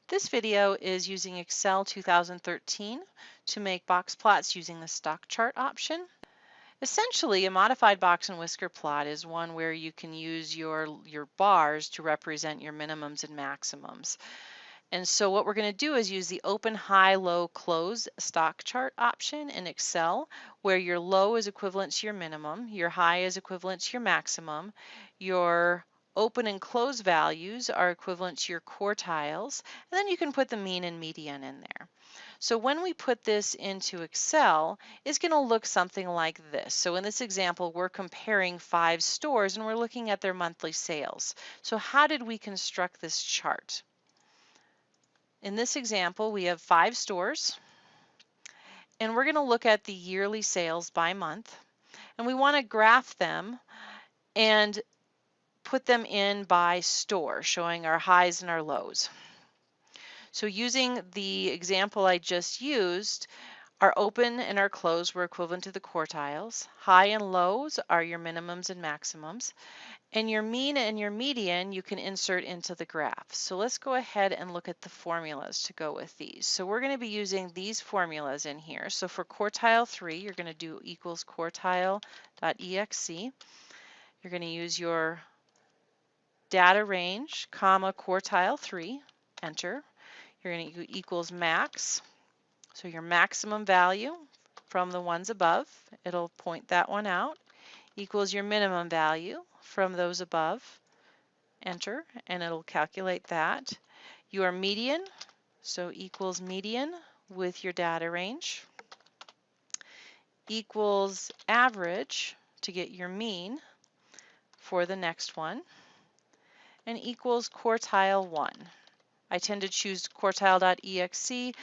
This video is using Excel 2013 to make box plots using the stock chart option. Essentially, a modified box and whisker plot is one where you can use your bars to represent your minimums and maximums. And so what we're going to do is use the open, high, low, close stock chart option in Excel, where your low is equivalent to your minimum, your high is equivalent to your maximum, your open and close values are equivalent to your quartiles, and then you can put the mean and median in there. So when we put this into Excel, it's going to look something like this. So in this example, we're comparing 5 stores and we're looking at their monthly sales. So how did we construct this chart? In this example, we have 5 stores, and we're going to look at the yearly sales by month, and we want to graph them and put them in by store, showing our highs and our lows. So using the example I just used, our open and our close were equivalent to the quartiles. High and lows are your minimums and maximums. And your mean and your median you can insert into the graph. So let's go ahead and look at the formulas to go with these. So we're going to be using these formulas in here. So for quartile 3, you're going to do equals quartile.exe. You're going to use your data range, comma, quartile 3, enter. You're going to do equals max. So your maximum value from the ones above, it'll point that one out, equals your minimum value from those above, enter, and it'll calculate that. Your median, so equals median with your data range, equals average to get your mean for the next one, and equals quartile 1. I tend to choose quartile.exe.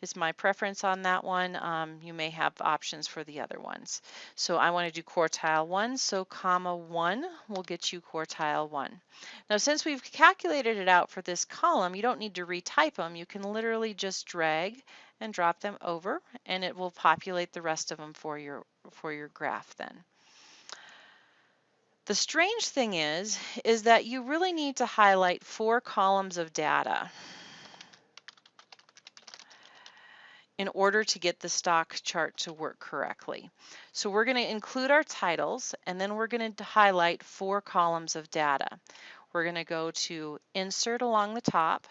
It's my preference on that one. You may have options for the other ones. So I want to do quartile 1, so comma 1 will get you quartile 1. Now since we've calculated it out for this column, you don't need to retype them. You can literally just drag and drop them over, and it will populate the rest of them for your graph then. The strange thing is that you really need to highlight 4 columns of data in order to get the stock chart to work correctly. So we're going to include our titles, and then we're going to highlight 4 columns of data. We're going to go to Insert along the top.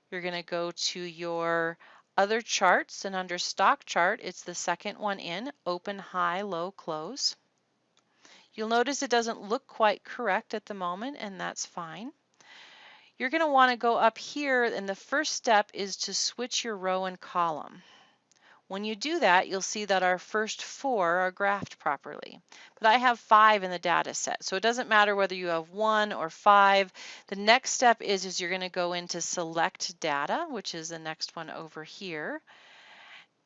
You're going to go to your Other Charts, and under Stock Chart, it's the second one in, Open, High, Low, Close. You'll notice it doesn't look quite correct at the moment, and that's fine. You're going to want to go up here, and the first step is to switch your row and column. When you do that, you'll see that our first 4 are graphed properly. But I have 5 in the data set, so it doesn't matter whether you have 1 or 5. The next step is you're going to go into Select Data, which is the next one over here.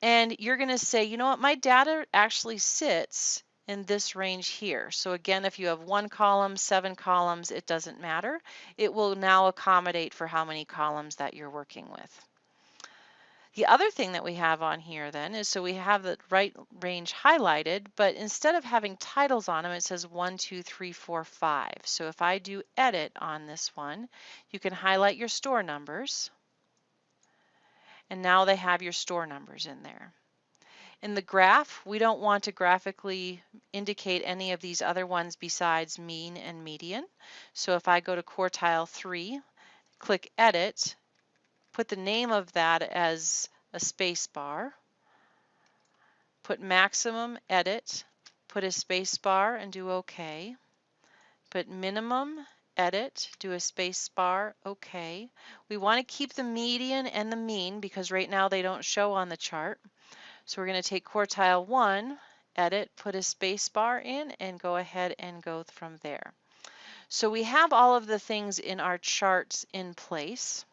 And you're going to say, you know what, my data actually sits in this range here. So again, if you have 1 column, 7 columns, it doesn't matter. It will now accommodate for how many columns that you're working with. The other thing that we have on here then is, so we have the right range highlighted, but instead of having titles on them, it says 1, 2, 3, 4, 5. So if I do edit on this one, you can highlight your store numbers, and now they have your store numbers in there. In the graph, we don't want to graphically indicate any of these other ones besides mean and median. So if I go to quartile 3, click Edit, put the name of that as a space bar, put maximum, edit, put a space bar and do OK, put minimum, edit, do a space bar, OK. We want to keep the median and the mean because right now they don't show on the chart. So we're going to take quartile 1, edit, put a space bar in, and go ahead and go from there. So we have all of the things in our charts in place.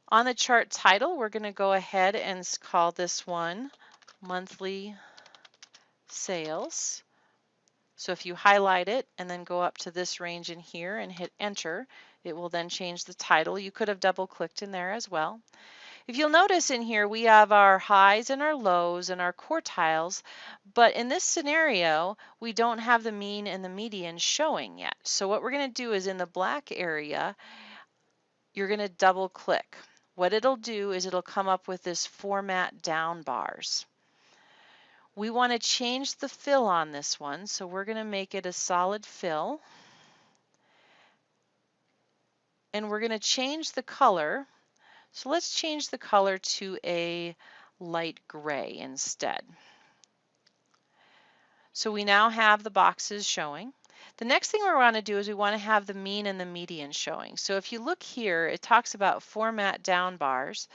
On the chart title, we're going to go ahead and call this one Monthly Sales. So if you highlight it and then go up to this range in here and hit Enter, it will then change the title. You could have double-clicked in there as well. If you'll notice in here, we have our highs and our lows and our quartiles, but in this scenario, we don't have the mean and the median showing yet. So what we're going to do is in the black area, you're going to double click. What it'll do is it'll come up with this format down bars. We want to change the fill on this one, so we're going to make it a solid fill. And we're going to change the color. So let's change the color to a light gray instead. So we now have the boxes showing. The next thing we want to do is we want to have the mean and the median showing. So if you look here, it talks about format down bars,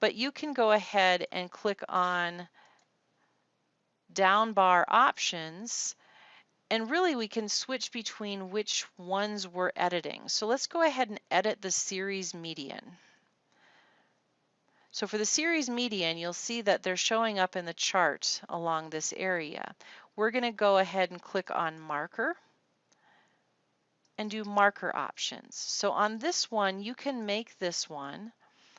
but you can go ahead and click on down bar options, and really we can switch between which ones we're editing. So let's go ahead and edit the series median. So for the series median, you'll see that they're showing up in the chart along this area. We're going to go ahead and click on marker and do marker options. So on this one, you can make this one.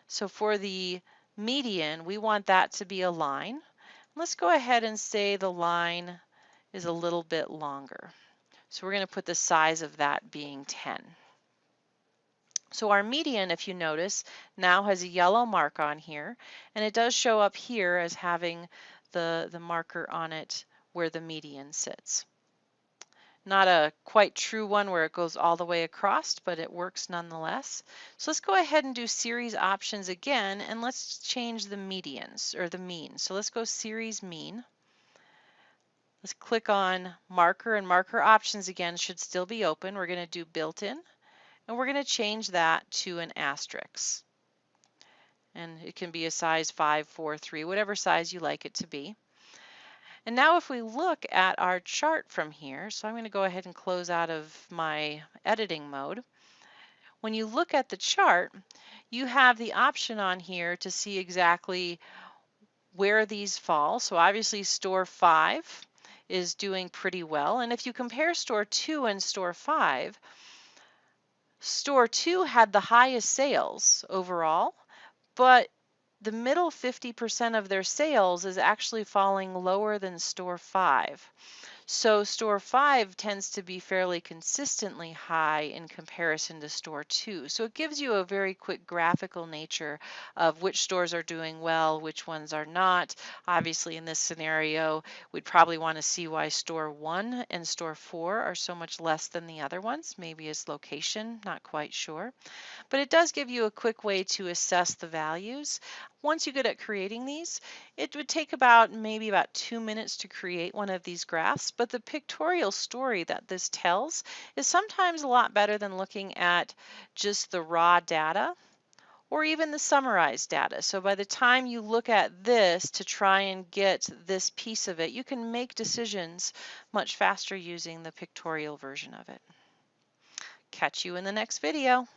So for the median, we want that to be a line. Let's go ahead and say the line is a little bit longer. So we're going to put the size of that being 10. So our median, if you notice, now has a yellow mark on here, and it does show up here as having the marker on it where the median sits. Not a quite true one where it goes all the way across, but it works nonetheless. So let's go ahead and do series options again, and let's change the medians, or the mean. So let's go series mean. Let's click on marker, and marker options again should still be open. We're going to do built-in. And we're going to change that to an asterisk. And it can be a size 5, 4, 3, whatever size you like it to be. And now if we look at our chart from here, so I'm going to go ahead and close out of my editing mode. When you look at the chart, you have the option on here to see exactly where these fall. So obviously store 5 is doing pretty well. And if you compare store 2 and store 5, Store 2 had the highest sales overall, but the middle 50% of their sales is actually falling lower than Store 5. So Store 5 tends to be fairly consistently high in comparison to Store 2. So it gives you a very quick graphical nature of which stores are doing well, which ones are not. Obviously in this scenario, we'd probably want to see why Store 1 and Store 4 are so much less than the other ones. Maybe it's location, not quite sure. But it does give you a quick way to assess the values. Once you get at creating these, it would take maybe about 2 minutes to create one of these graphs, but the pictorial story that this tells is sometimes a lot better than looking at just the raw data or even the summarized data. So by the time you look at this to try and get this piece of it, you can make decisions much faster using the pictorial version of it. Catch you in the next video.